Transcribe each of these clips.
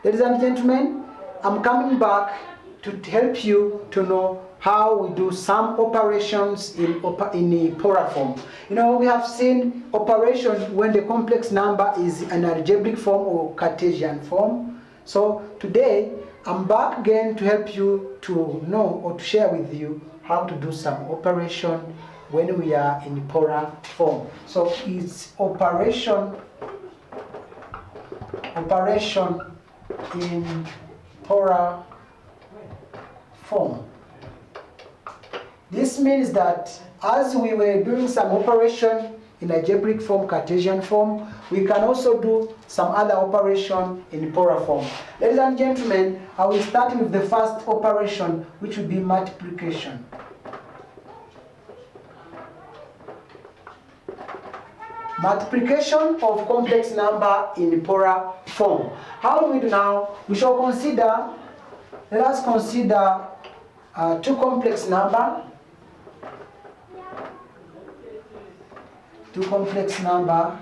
Ladies and gentlemen, I'm coming back to help you to know how we do some operations in the polar form. You know, we have seen operation when the complex number is an algebraic form or Cartesian form. So today, I'm back again to help you to know or to share with you how to do some operation when we are in the polar form. So it's operation in polar form. This means that as we were doing some operation in algebraic form, Cartesian form, we can also do some other operation in polar form. Ladies and gentlemen, I will start with the first operation, which will be multiplication. Multiplication of complex number in polar form. How do we do now? We shall consider, let us consider two complex numbers. Two complex numbers.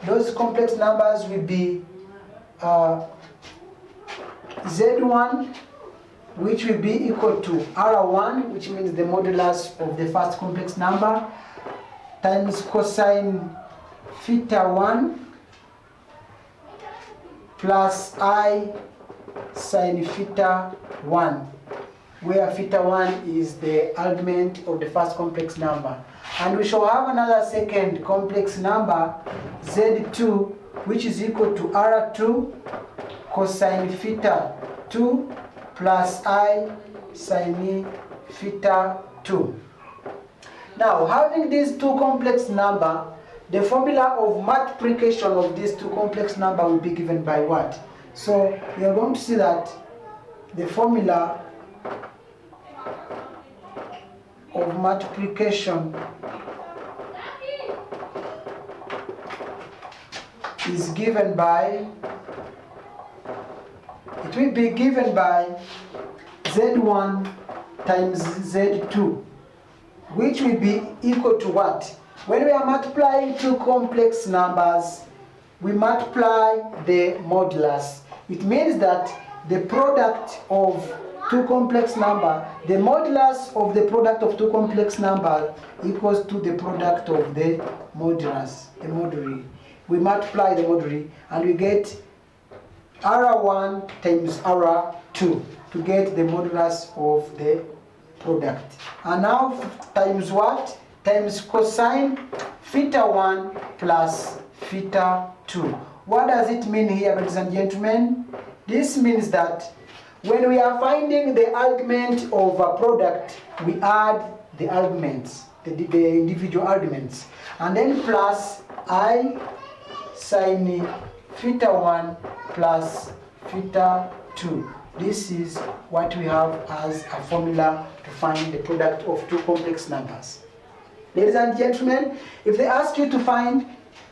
Those complex numbers will be Z1, which will be equal to R1, which means the modulus of the first complex number, times cosine theta 1 plus I sine theta 1, where theta 1 is the argument of the first complex number. And we shall have another second complex number, Z2, which is equal to R2 cosine theta 2 plus I sine theta 2. Now, having these two complex numbers, the formula of multiplication of these two complex numbers will be given by what? So, we are going to see that the formula of multiplication is given by, it will be given by Z1 times Z2, which will be equal to what? When we are multiplying two complex numbers, we multiply the modulus. It means that the product of two complex numbers, the modulus of the product of two complex numbers equals to the product of the modulus, the moduli. We multiply the moduli and we get R1 times R2 to get the modulus of the product. And now times what? Times cosine theta 1 plus theta 2. What does it mean here, ladies and gentlemen? This means that when we are finding the argument of a product, we add the arguments, the individual arguments, and then plus I sine theta 1 plus theta 2. This is what we have as a formula to find the product of two complex numbers. Ladies and gentlemen, if they ask you to find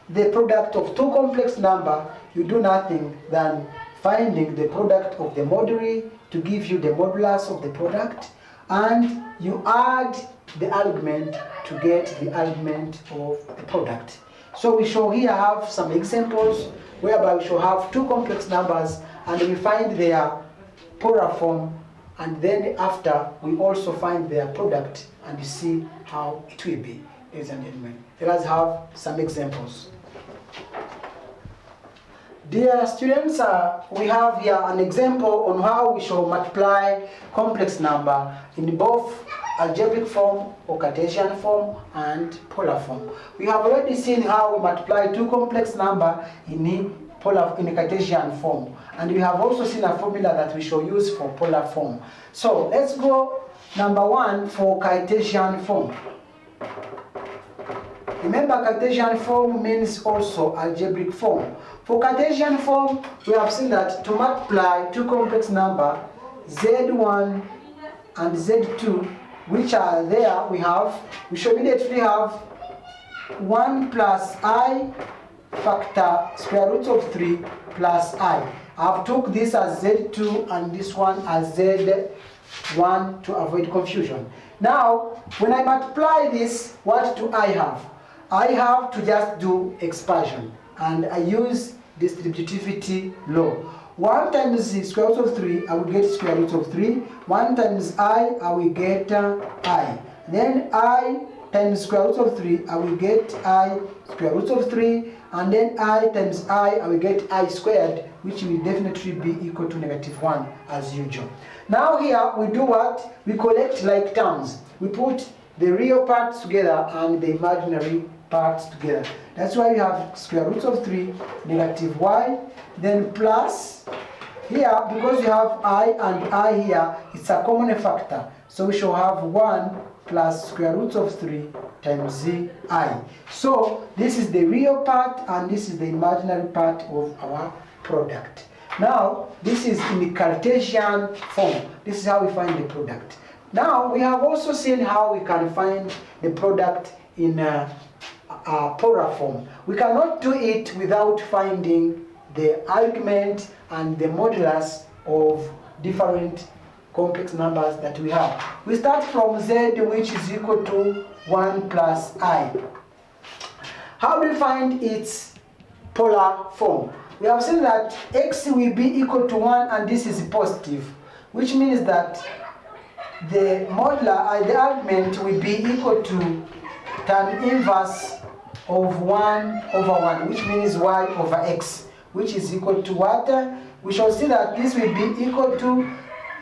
the product of two complex numbers, you do nothing than finding the product of the moduli to give you the modulus of the product, and you add the argument to get the argument of the product. So we shall here have some examples whereby we shall have two complex numbers and we find their polar form, and then after we also find their product and you see how it will be. Ladies and gentlemen, let us have some examples. Dear students, we have here an example on how we shall multiply complex number in both algebraic form or Cartesian form and polar form. We have already seen how we multiply two complex number in the Cartesian form, and we have also seen a formula that we shall use for polar form. So let's go number one for Cartesian form. Remember, Cartesian form means also algebraic form. For Cartesian form, we have seen that to multiply two complex numbers, Z1 and Z2, which are there, we shall immediately have 1 plus I factor square root of 3 plus I. I've took this as Z2 and this one as Z1 to avoid confusion. Now, when I multiply this, what do I have? I have to just do expansion. and I use distributivity law. 1 times the square root of 3, I will get square root of 3. 1 times I will get I. Then I times square root of 3, I will get I square root of 3. And then I times I will get I squared, which will definitely be equal to -1 as usual. Now here we do what? We collect like terms. We put the real parts together and the imaginary parts together. That's why you have square root of 3 negative y, then plus here, because you have I and I here, it's a common factor. So we shall have 1 plus square root of 3 times I. So this is the real part and this is the imaginary part of our product. Now this is in the Cartesian form. This is how we find the product. Now we have also seen how we can find the product in a polar form. We cannot do it without finding the argument and the modulus of different complex numbers that we have. We start from z, which is equal to 1 plus I. How do we find its polar form? We have seen that x will be equal to 1 and this is positive, which means that the modular, the argument will be equal to tan inverse of 1 over 1, which means y over x, which is equal to what? We shall see that this will be equal to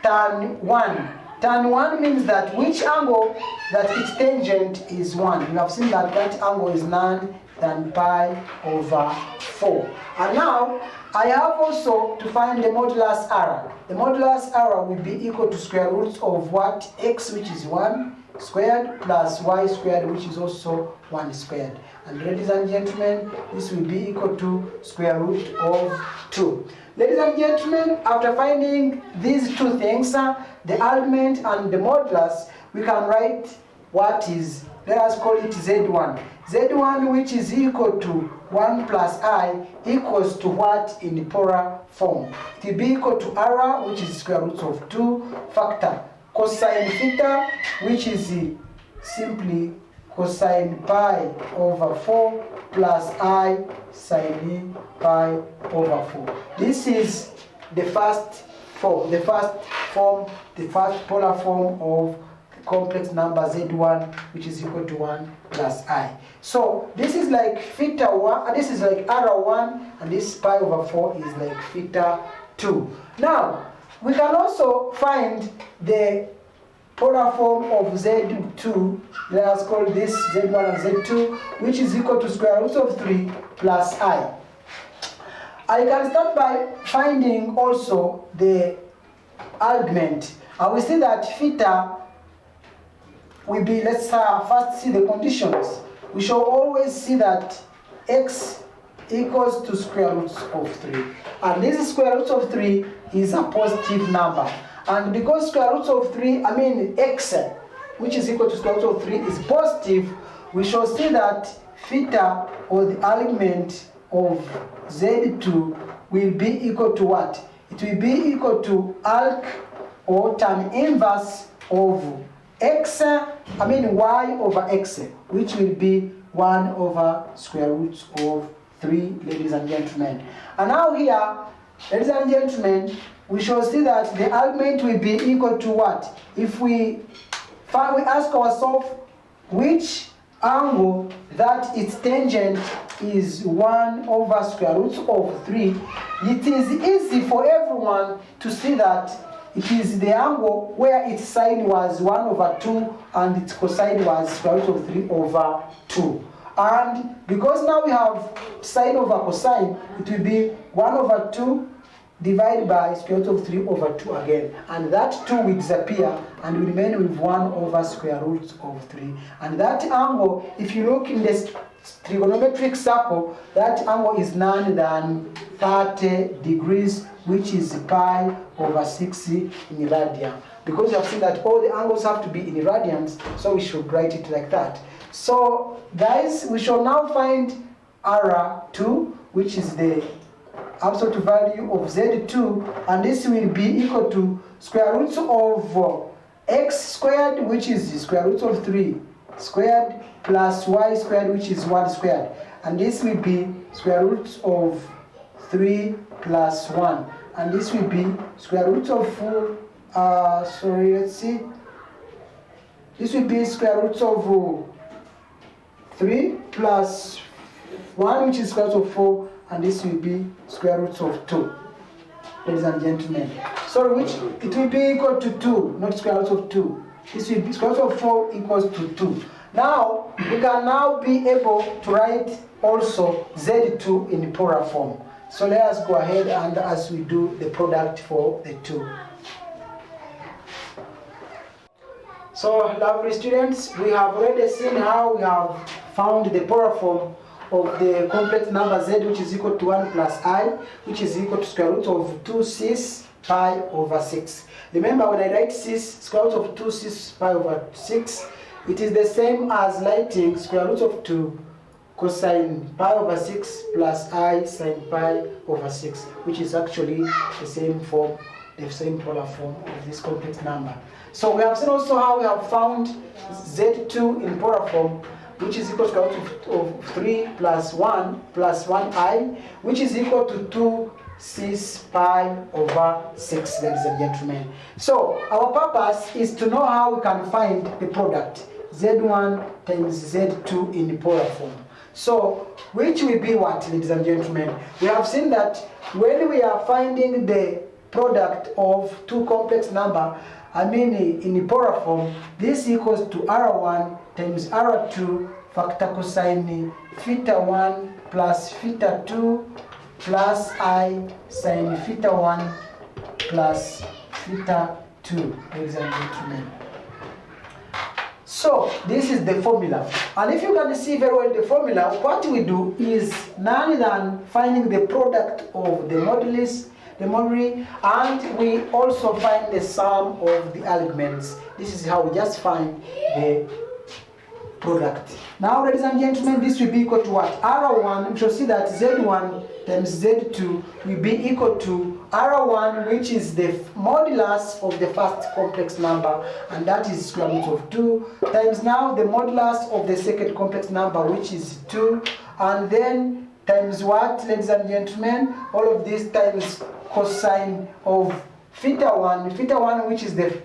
tan 1. Tan 1 means that which angle that its tangent is 1. You have seen that that angle is none than pi over 4. And now I have also to find the modulus r. The modulus r will be equal to square root of what? X, which is 1 squared, plus y squared, which is also 1 squared. And ladies and gentlemen, this will be equal to square root of 2. Ladies and gentlemen, after finding these two things, the argument and the modulus, we can write what is, let us call it z1. z1, which is equal to 1 plus I, equals to what in the polar form? It will be equal to r, which is square root of 2, factor cosine theta, which is simply cosine pi over 4 plus I sine pi over 4. This is the first form, the first polar form of the complex number z1, which is equal to 1 plus I. So this is like theta 1, and this is like r1, and this pi over 4 is like theta 2. Now, we can also find the polar form of z2, let us call this z1 and z2, which is equal to square root of 3 plus I. I can start by finding also the argument. I will see that theta will be, let's first see the conditions. We shall always see that x equals to square root of 3. And this square root of 3 is a positive number. And because square root of 3, x, which is equal to square root of 3, is positive, we shall see that theta, or the argument of z2, will be equal to what? It will be equal to arc, or tan inverse of x, y over x, which will be 1 over square root of 3, ladies and gentlemen. And now here, ladies and gentlemen, we shall see that the argument will be equal to what? If we ask ourselves which angle that its tangent is 1 over square root of 3, it is easy for everyone to see that it is the angle where its sine was 1 over 2 and its cosine was square root of 3 over 2. And because now we have sine over cosine, it will be 1 over 2 divided by square root of 3 over 2 again. And that 2 will disappear and we remain with 1 over square root of 3. And that angle, if you look in this trigonometric circle, that angle is none than 30 degrees, which is pi over 6 in radian. Because you have seen that all the angles have to be in radians, so we should write it like that. So guys, we shall now find R2, which is the absolute value of Z2, and this will be equal to square root of x squared, which is the square root of 3 squared, plus y squared, which is 1 squared. And this will be square root of 3 plus 1. And this will be square root of 4, let's see. This will be square root of 3 plus 1, which is square root of 4, and this will be square root of 2. Ladies and gentlemen. So which it will be equal to 2, not square root of 2. This will be square root of 4 equals to 2. Now, we can now be able to write also Z2 in polar form. So let us go ahead and as we do the product for the 2. So, lovely students, we have already seen how we have found the polar form of the complex number z, which is equal to 1 plus I, which is equal to square root of 2 cis pi over 6. Remember, when I write cis, square root of 2 cis pi over 6, it is the same as writing square root of 2 cosine pi over 6 plus I sine pi over 6, which is actually the same form, the same polar form of this complex number. So we have seen also how we have found z2 in polar form, which is equal to square root of 3 plus 1 plus 1i, which is equal to 2 cis pi over 6, ladies and gentlemen. So our purpose is to know how we can find the product z1 times z2 in polar form. So which will be what, ladies and gentlemen? We have seen that when we are finding the product of two complex number, in polar form, this equals to R1 times R2 factor cosine theta 1 plus theta 2 plus I sine theta 1 plus theta 2, ladies and gentlemen. So this is the formula, and if you can see very well the formula, what we do is none than finding the product of the modulus, the moduly, and we also find the sum of the arguments. This is how we just find the product. Now, ladies and gentlemen, this will be equal to what? R1, we shall see that Z1 times Z2 will be equal to R1, which is the modulus of the first complex number, and that is square root of 2, times now the modulus of the second complex number, which is 2, and then times what, ladies and gentlemen? All of this times cosine of theta 1, which is the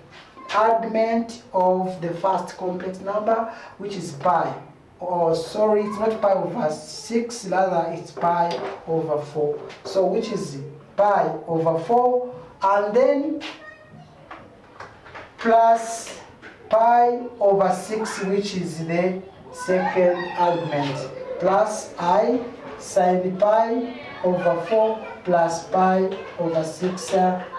argument of the first complex number, which is pi. Oh, sorry, it's not pi over 6, rather it's pi over 4. So which is pi over 4, and then plus pi over 6, which is the second argument, plus I sine pi over 4 plus pi over 6,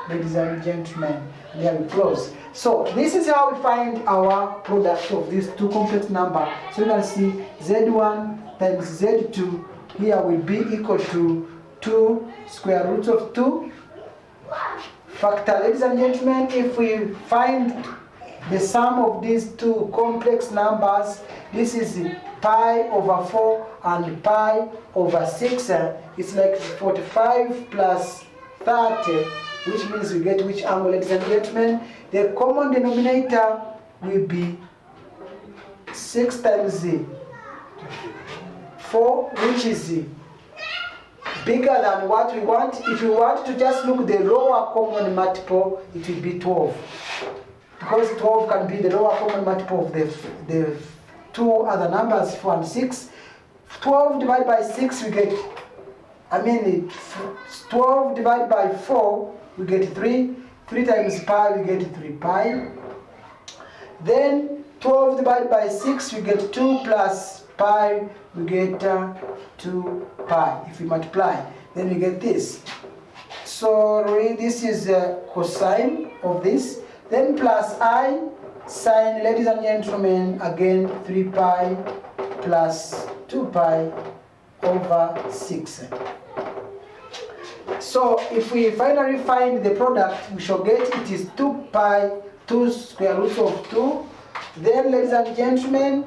ladies and gentlemen. There we close. So this is how we find our product of these two complex numbers. So you can see z1 times z2 here will be equal to 2 square root of 2 factor. Ladies and gentlemen, if we find the sum of these two complex numbers, this is pi over 4 and pi over 6. It's like 45 plus 30, which means we get which angle, ladies and gentlemen? The common denominator will be 6 times 4, which is bigger than what we want. If you want to just look the lower common multiple, it will be 12. Because 12 can be the lower common multiple of the two other numbers, 4 and 6. 12 divided by 6, we get, 12 divided by 4, we get 3. 3 times pi, we get 3 pi. Then 12 divided by 6, we get 2 plus pi, we get 2 pi. If we multiply, then we get this. So this is cosine of this. Then plus I sine, ladies and gentlemen, again 3 pi plus 2 pi over 6. So if we finally find the product, we shall get it is 2 pi, 2 square root of 2. Then, ladies and gentlemen,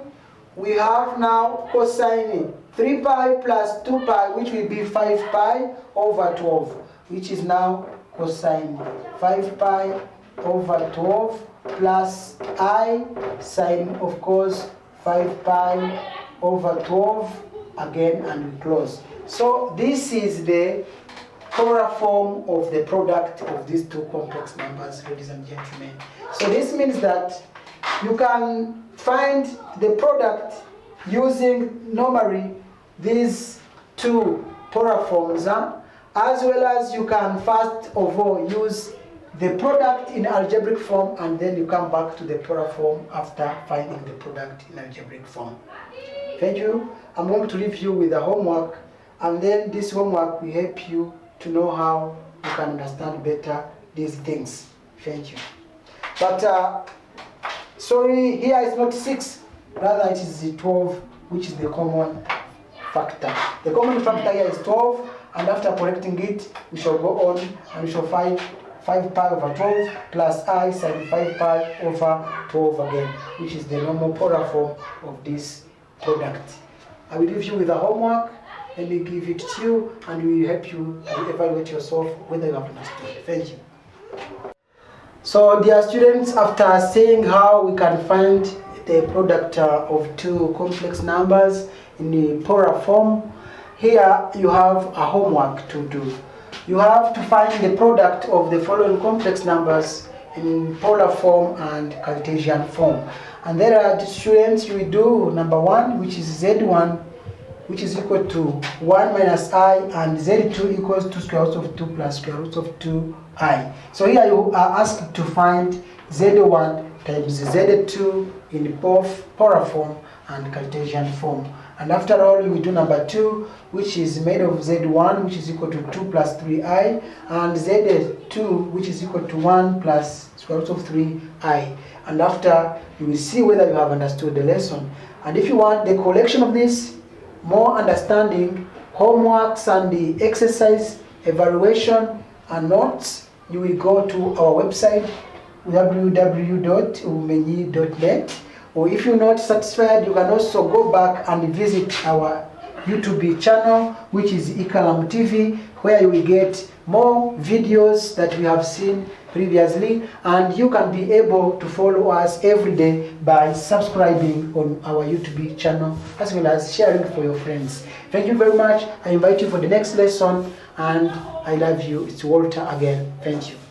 we have now cosine 3 pi plus 2 pi, which will be 5 pi over 12, which is now cosine 5 pi over 12 plus I sine, of course, 5 pi over 12 again and we close. So this is the polar form of the product of these two complex numbers, ladies and gentlemen. So this means that you can find the product using normally these two polar forms, as well as you can first of all use the product in algebraic form, and then you come back to the polar form after finding the product in algebraic form. Thank you. I'm going to leave you with the homework, and then this homework will help you to know how you can understand better these things. Thank you. But sorry, here is not 6, rather it is the 12, which is the common factor. The common factor here is 12, and after correcting it, we shall go on and we shall find 5 pi over 12 plus I sin 5 pi over 12 again, which is the normal polar form of this product. I will leave you with the homework. Let me give it to you, and we will help you to evaluate yourself whether you have understood. Thank you. So, dear students, after seeing how we can find the product of two complex numbers in the polar form, here you have a homework to do. You have to find the product of the following complex numbers in polar form and Cartesian form. And there are the students, you will do number 1, which is Z1, which is equal to 1 minus I, and Z2 equals to square root of 2 plus square root of 2I. So here you are asked to find Z1 times Z2 in both polar form and Cartesian form. And after all, you will do number 2, which is made of Z1, which is equal to 2 plus 3I, and Z2, which is equal to 1 plus square root of 3I. And after, you will see whether you have understood the lesson. And if you want the collection of this, more understanding, homeworks and the exercise, evaluation and notes, you will go to our website www.ubumenyi.net, or if you're not satisfied, you can also go back and visit our YouTube channel, which is Ikalam TV, where you will get more videos that we have seen previously, and you can be able to follow us every day by subscribing on our YouTube channel, as well as sharing for your friends. Thank you very much. I invite you for the next lesson, and I love you. It's Walter again. Thank you.